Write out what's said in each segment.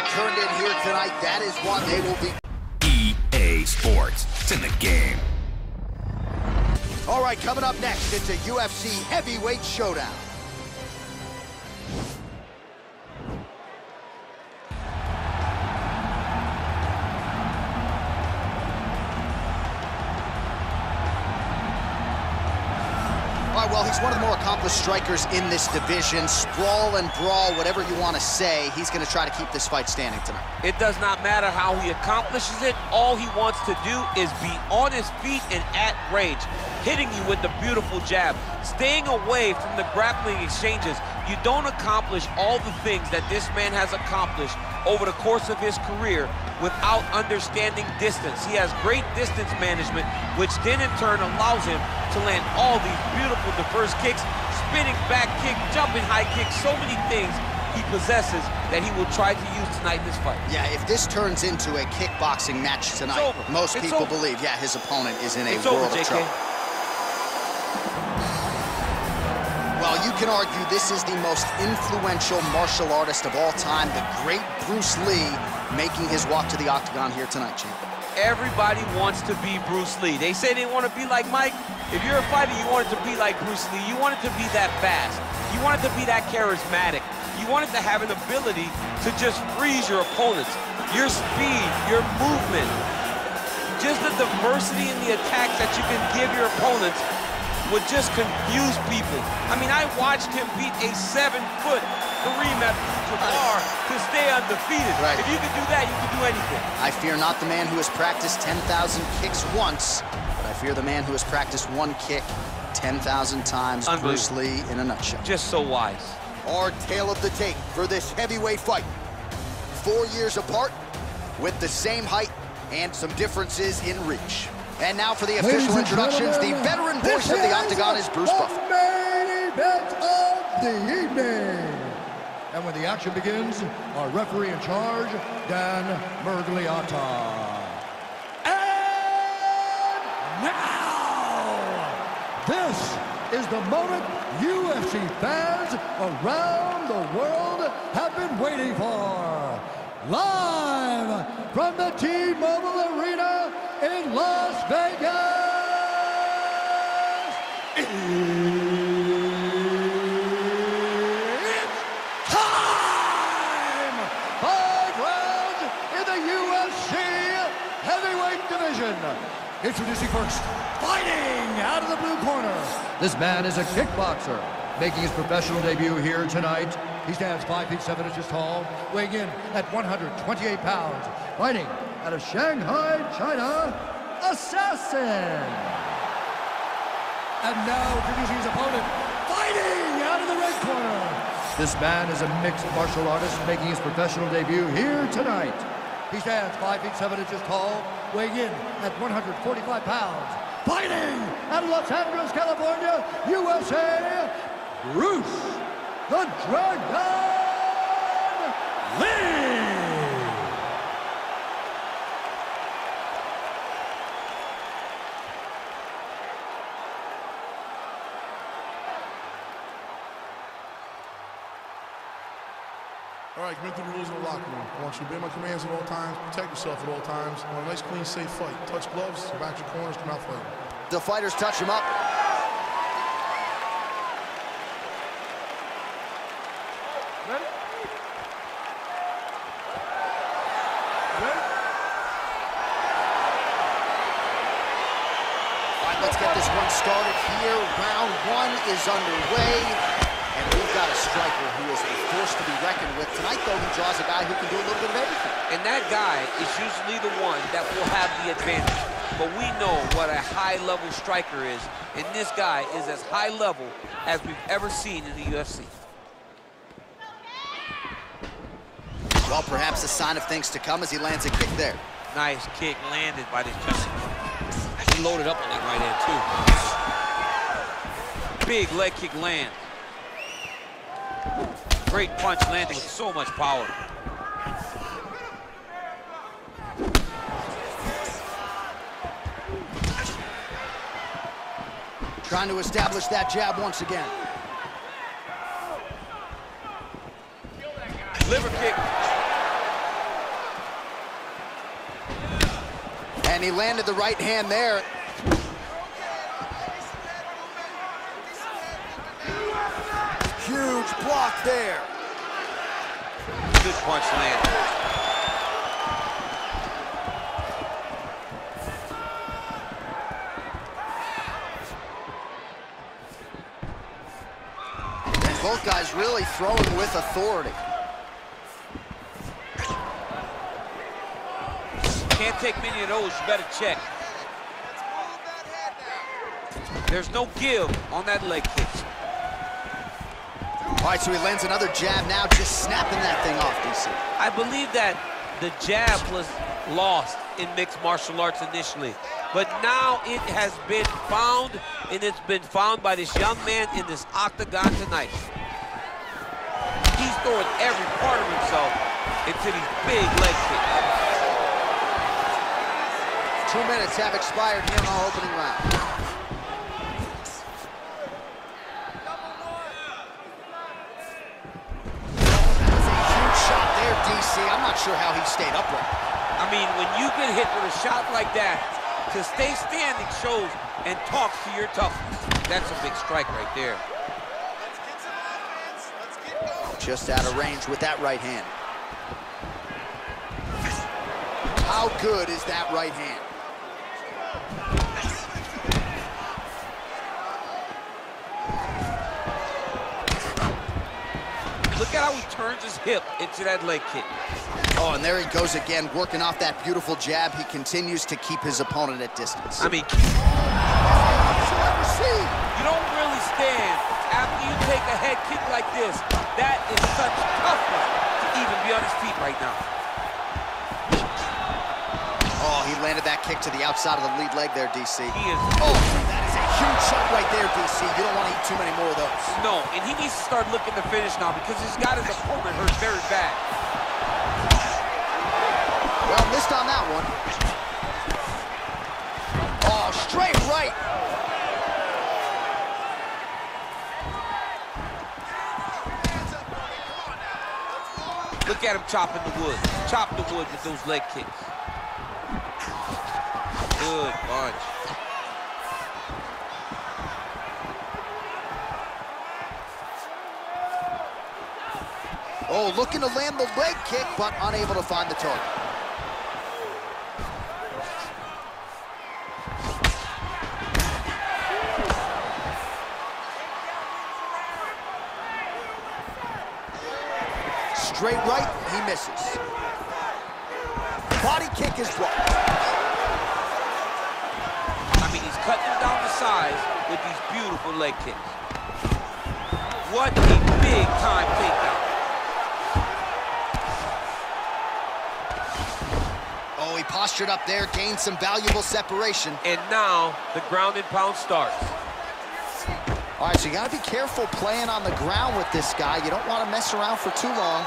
crowd turned in here tonight. That is what they will be. EA Sports. It's in the game. All right, coming up next, it's a UFC heavyweight showdown. All right, well, he's one of the more accomplished strikers in this division. Sprawl and brawl, whatever you want to say, he's going to try to keep this fight standing tonight. It does not matter how he accomplishes it. All he wants to do is be on his feet and at range, hitting you with the beautiful jab, staying away from the grappling exchanges. You don't accomplish all the things that this man has accomplished over the course of his career without understanding distance. He has great distance management, which then in turn allows him to land all these beautiful diverse kicks, spinning back kick, jumping high kick, so many things he possesses that he will try to use tonight in this fight. Yeah, if this turns into a kickboxing match tonight, most people believe, yeah, his opponent is in a world of trouble. Well, you can argue this is the most influential martial artist of all time, the great Bruce Lee, making his walk to the octagon here tonight, champ. Everybody wants to be Bruce Lee. They say they want to be like Mike. If you're a fighter, you want it to be like Bruce Lee. You want it to be that fast. You want it to be that charismatic. You want it to have an ability to just freeze your opponents. Your speed, your movement, just the diversity in the attacks that you can give your opponents would just confuse people. I mean, I watched him beat a 7-foot Kareem Abdul-Jabbar to stay undefeated. Right. If you can do that, you can do anything. I fear not the man who has practiced 10,000 kicks once, but I fear the man who has practiced one kick 10,000 times. Bruce Lee in a nutshell. Just so wise. Our tale of the tape for this heavyweight fight. 4 years apart, with the same height and some differences in reach. And now for the official introductions, the veteran voice of the octagon is Bruce Buffer. The main event of the evening. And when the action begins, our referee in charge, Dan Mergliata. And now, this is the moment UFC fans around the world have been waiting for. Live from the T-Mobile Arena in Las Vegas, it's time! 5 rounds in the UFC heavyweight division. Introducing first, fighting out of the blue corner. This man is a kickboxer, making his professional debut here tonight. He stands 5 feet 7 inches tall, weighing in at 128 pounds, fighting out of Shanghai, China, Assassin. And now introducing his opponent, fighting out of the red corner. This man is a mixed martial artist making his professional debut here tonight. He stands 5 feet 7 inches tall, weighing in at 145 pounds, fighting out of Los Angeles, California, USA, Bruce the Dragon Lee. All right, commit to the rules of the locker room. I want you to obey my commands at all times, protect yourself at all times. I want a nice, clean, safe fight. Touch gloves, back your corners, come out fighting. The fighters touch him up. Ready? All right, let's get this one started here. Round 1 is underway, and we've got a striker who is a force to be reckoned with. Tonight, though, he draws a guy who can do a little bit of everything. And that guy is usually the one that will have the advantage. But we know what a high-level striker is, and this guy is as high-level as we've ever seen in the UFC. Well, perhaps a sign of things to come as he lands a kick there. Nice kick landed by this gentleman. He loaded up on that right hand, too. Big leg kick land. Great punch landing with so much power. Trying to establish that jab once again. Liver kick. And he landed the right hand there. Huge block there. Good punch landed. And both guys really throwing with authority. Can't take many of those, you better check. There's no give on that leg kick. All right, so he lands another jab now, just snapping that thing off, DC. I believe that the jab was lost in mixed martial arts initially, but now it has been found, and it's been found by this young man in this octagon tonight. He's throwing every part of himself into these big leg kicks. 2 minutes have expired here in our opening round. I'm not sure how he stayed upright. I mean, when you get hit with a shot like that, to stay standing shows and talks to your toughness. That's a big strike right there. Just out of range with that right hand. How good is that right hand? Look at how he turns his hip into that leg kick. Oh, and there he goes again, working off that beautiful jab. He continues to keep his opponent at distance. I mean, you don't really stand after you take a head kick like this. That is such toughness to even be on his feet right now. Oh, he landed that kick to the outside of the lead leg there, DC. He is. Oh, that is a huge shot right there, DC. You don't want to eat too many more of those. No, and he needs to start looking to finish now because he's got his opponent hurt very bad. Well, missed on that one. Oh, straight right. Look at him chopping the wood. Chop the wood with those leg kicks. Good punch. Oh, looking to land the leg kick, but unable to find the target. Straight right, he misses. Body kick is blocked. I mean, he's cutting him down to size with these beautiful leg kicks. What a big-time takedown. Oh, he postured up there, gained some valuable separation. And now, the ground and pound starts. All right, so you got to be careful playing on the ground with this guy. You don't want to mess around for too long.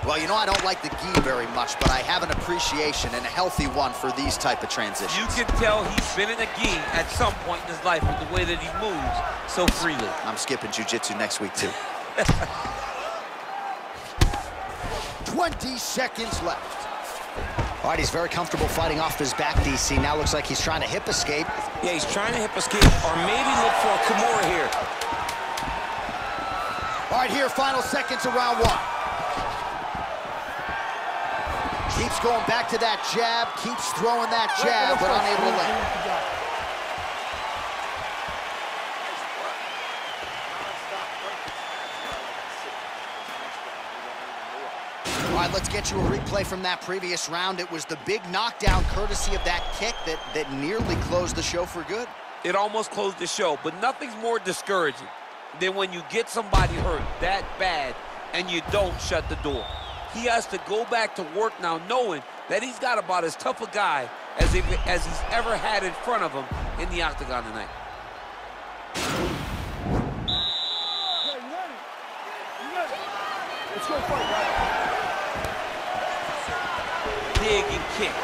Well, you know, I don't like the gi very much, but I have an appreciation and a healthy one for these type of transitions. You can tell he's been in a gi at some point in his life with the way that he moves so freely. I'm skipping jiu-jitsu next week, too. 20 seconds left. All right, he's very comfortable fighting off his back, DC. Now looks like he's trying to hip escape. Yeah, he's trying to hip escape, or maybe look for a Kimura here. All right, here, final seconds of round one. Keeps going back to that jab, keeps throwing that jab, but unable to land. All right, let's get you a replay from that previous round. It was the big knockdown courtesy of that kick that nearly closed the show for good. It almost closed the show, but nothing's more discouraging than when you get somebody hurt that bad and you don't shut the door. He has to go back to work now knowing that he's got about as tough a guy as he's ever had in front of him in the octagon tonight. Let's go fight, guys. Dig and kick.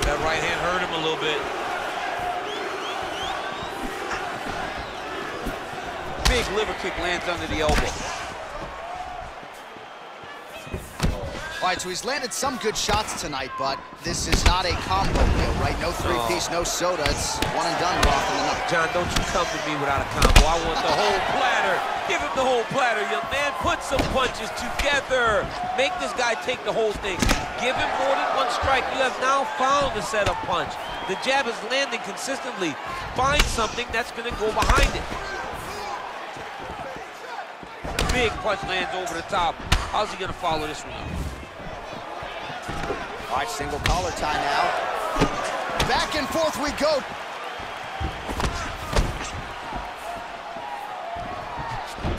That right hand hurt him a little bit. Big liver kick lands under the elbow. All right, so he's landed some good shots tonight, but this is not a combo meal, right? No three-piece, no soda. It's one and done off in the night. John, don't you come to me without a combo. I want the whole platter. Give him the whole platter, young man. Put some punches together. Make this guy take the whole thing. Give him more than one strike. You have now found the setup punch. The jab is landing consistently. Find something that's going to go behind it. Big punch lands over the top. How's he going to follow this one up? All right, single collar tie now. Back and forth we go.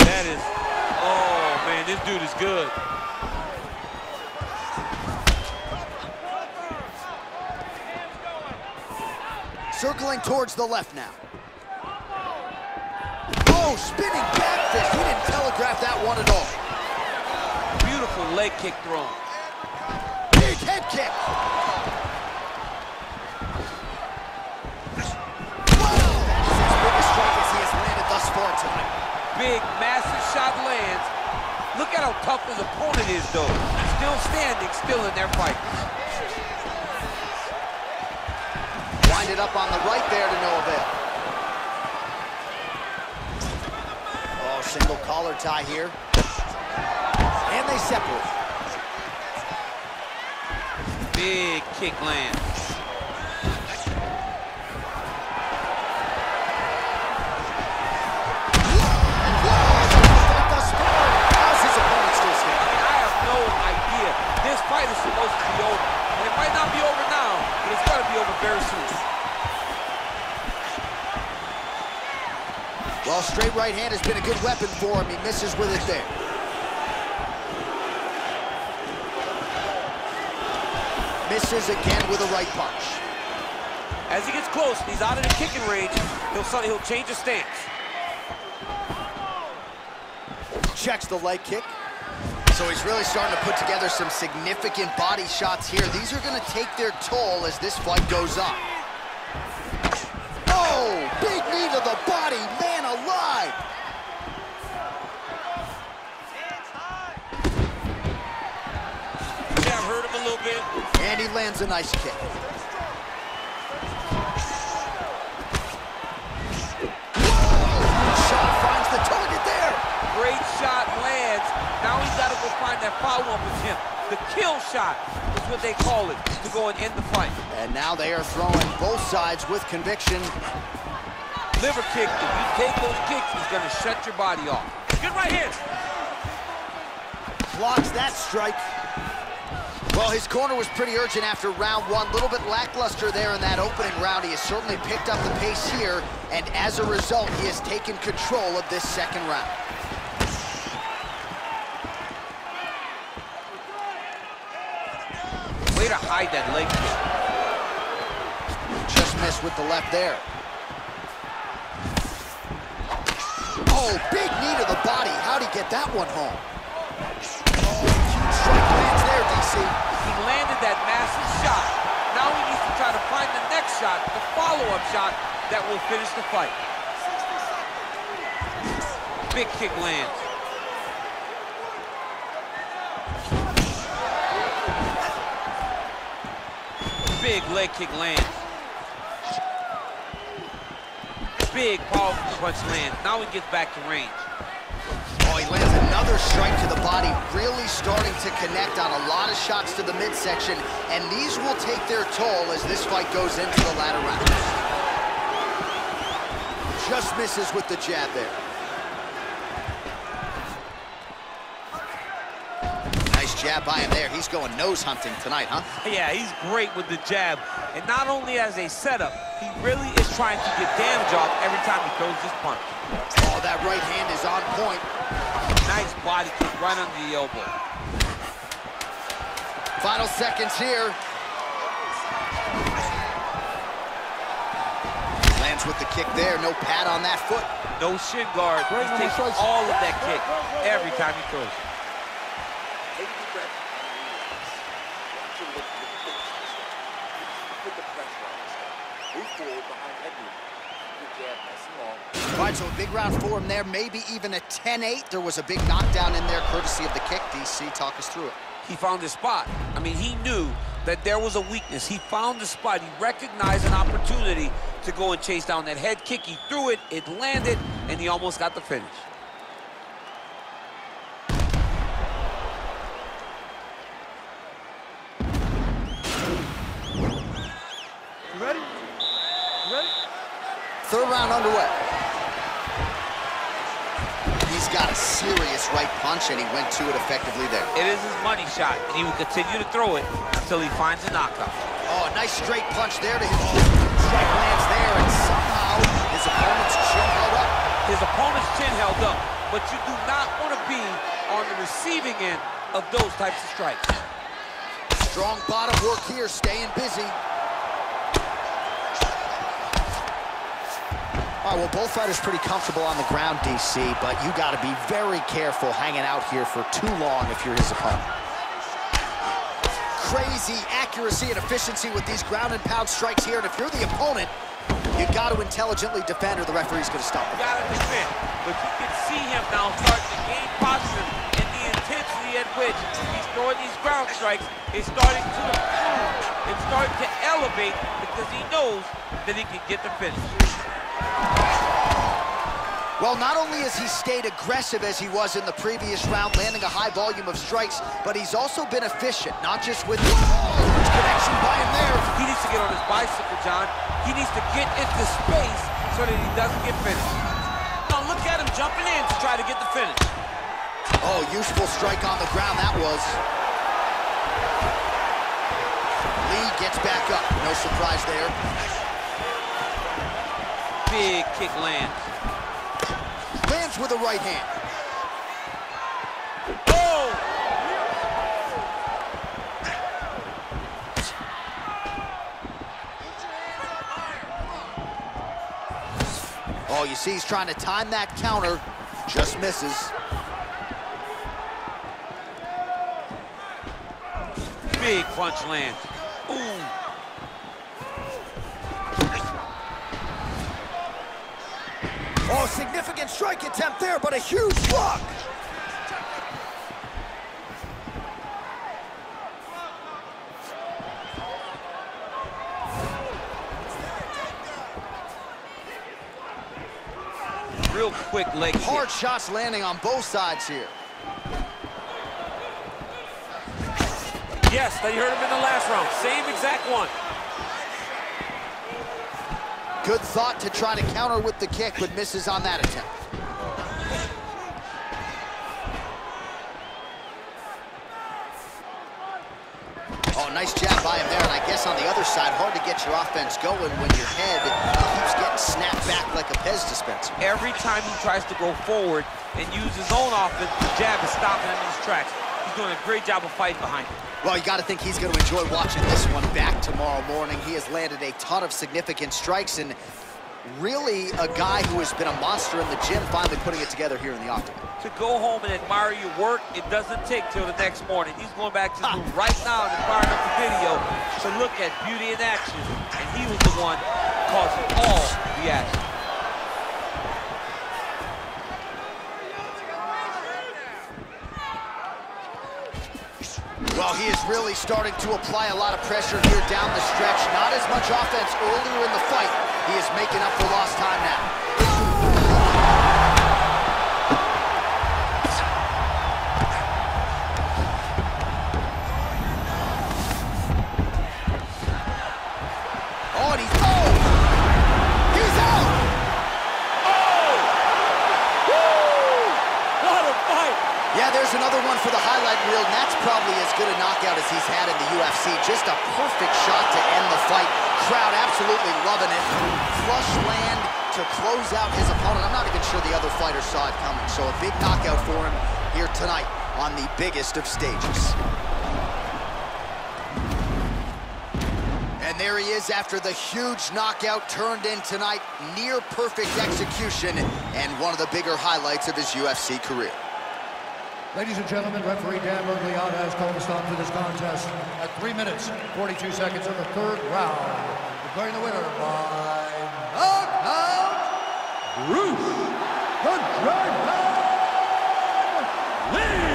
That is, oh man, this dude is good. Circling towards the left now. Oh, spinning back fist. He didn't telegraph that one at all. Beautiful leg kick thrown. Big head kick. Wow! This is his biggest strike as he has landed thus far tonight. Big, massive shot lands. Look at how tough his opponent is, though. Still standing, still in their fight. Winded up on the right there to no avail. Oh, single collar tie here. And they separate. Big kick lands. How's his opponent still standing? I have no idea. This fight is supposed to be over. And it might not be over now, but it's going to be over very soon. Well, straight right hand has been a good weapon for him. He misses with it there. Misses again with a right punch. As he gets close, he's out of the kicking range, he'll change his stance. Checks the leg kick. So he's really starting to put together some significant body shots here. These are going to take their toll as this fight goes on. Oh, big knee to the body, man alive. Jab hurt him a little bit. And he lands a nice kick. Shot finds the target there. Great shot lands. Now he's got to go find that follow-up with him. The kill shot is what they call it, to go and end the fight. And now they are throwing both sides with conviction. Liver kick, if you take those kicks, he's going to shut your body off. Good right hand. Blocks that strike. Well, his corner was pretty urgent after round one. A little bit lackluster there in that opening round. He has certainly picked up the pace here, and as a result, he has taken control of this second round. Way to hide that leg kick. Just missed with the left there. Oh, big knee to the body. How'd he get that one home? Oh, huge strike lands there, DC. He landed that massive shot. Now he needs to try to find the next shot, the follow-up shot that will finish the fight. Big kick lands. Big leg kick lands. Big powerful punch lands. Now he gets back to range. Oh, he lands another strike to the body, really starting to connect on a lot of shots to the midsection, and these will take their toll as this fight goes into the latter rounds. Just misses with the jab there. Nice jab by him there. He's going nose hunting tonight, huh? Yeah, he's great with the jab. And not only as a setup, he really is trying to get damage off every time he throws this punch. Oh, that right hand is on point. Nice body kick right under the elbow. Final seconds here. Lands with the kick there. No pad on that foot. No shin guard. He takes all of that kick every time he throws. All right, so a big round for him there, maybe even a 10-8. There was a big knockdown in there, courtesy of the kick. DC, talk us through it. He found his spot. I mean, he knew that there was a weakness. He found the spot. He recognized an opportunity to go and chase down that head kick. He threw it, it landed, and he almost got the finish. You ready? You ready? Third round underway. He's got a serious right punch, and he went to it effectively there. It is his money shot, and he will continue to throw it until he finds a knockout. Oh, a nice straight punch there to his chin. Strike lands there, and somehow his opponent's chin held up. His opponent's chin held up, but you do not want to be on the receiving end of those types of strikes. Strong bottom work here, staying busy. All right, well, both fighters pretty comfortable on the ground, DC, but you got to be very careful hanging out here for too long if you're his opponent. Crazy accuracy and efficiency with these ground and pound strikes here, and if you're the opponent, you got to intelligently defend or the referee's going to stop it. You got to defend, but you can see him now starting to gain posture, and the intensity at which he's throwing these ground strikes is starting to improve. It's starting to elevate because he knows that he can get the finish. Well, not only has he stayed aggressive as he was in the previous round, landing a high volume of strikes, but he's also been efficient, not just with connection by him there. He needs to get on his bicycle, John. He needs to get into space so that he doesn't get finished. Now look at him jumping in to try to get the finish. Oh, useful strike on the ground that was. Lee gets back up. No surprise there. Big kick lands. Lands with a right hand. Oh! Oh, you see he's trying to time that counter. Just misses. Big punch lands. Ooh. Oh, significant strike attempt there, but a huge block. Real quick leg kick. Hard shots landing on both sides here. Yes, you heard him in the last round. Same exact one. Good thought to try to counter with the kick, but misses on that attempt. Oh, nice jab by him there, and I guess on the other side, hard to get your offense going when your head keeps getting snapped back like a Pez dispenser. Every time he tries to go forward and use his own offense, the jab is stopping him in his tracks. He's doing a great job of fighting behind it. Well, you got to think he's going to enjoy watching this one back tomorrow morning. He has landed a ton of significant strikes, and really a guy who has been a monster in the gym, finally putting it together here in the octagon. To go home and admire your work, it doesn't take till the next morning. He's going back to the room right now and firing up the video to look at beauty in action, and he was the one causing all the action. Well, he is really starting to apply a lot of pressure here down the stretch. Not as much offense earlier in the fight. He is making up for lost time now. Oh, and he's out! Oh! Woo! What a fight! Yeah, there's another one for the highlight reel, and that's probably as good a knockout as he's had in the UFC. Just a perfect shot to end the fight. Crowd absolutely loving it. Flush land to close out his opponent. I'm not even sure the other fighter saw it coming, so a big knockout for him here tonight on the biggest of stages. And there he is after the huge knockout turned in tonight. Near perfect execution and one of the bigger highlights of his UFC career. Ladies and gentlemen, referee Dan Bergliata has called a stop to this contest at 3 minutes, 42 seconds of the third round. Declaring the winner by knockout, Bruce the Dragon Lee!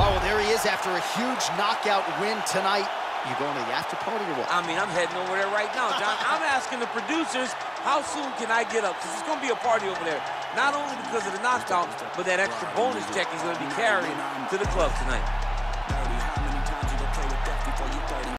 Oh, well, there he is after a huge knockout win tonight, you going to the after party or what? I mean, I'm heading over there right now, John. I'm asking the producers, how soon can I get up? Because it's going to be a party over there. Not only because of the knockout, but that extra bonus check he's going to be carrying to the club tonight.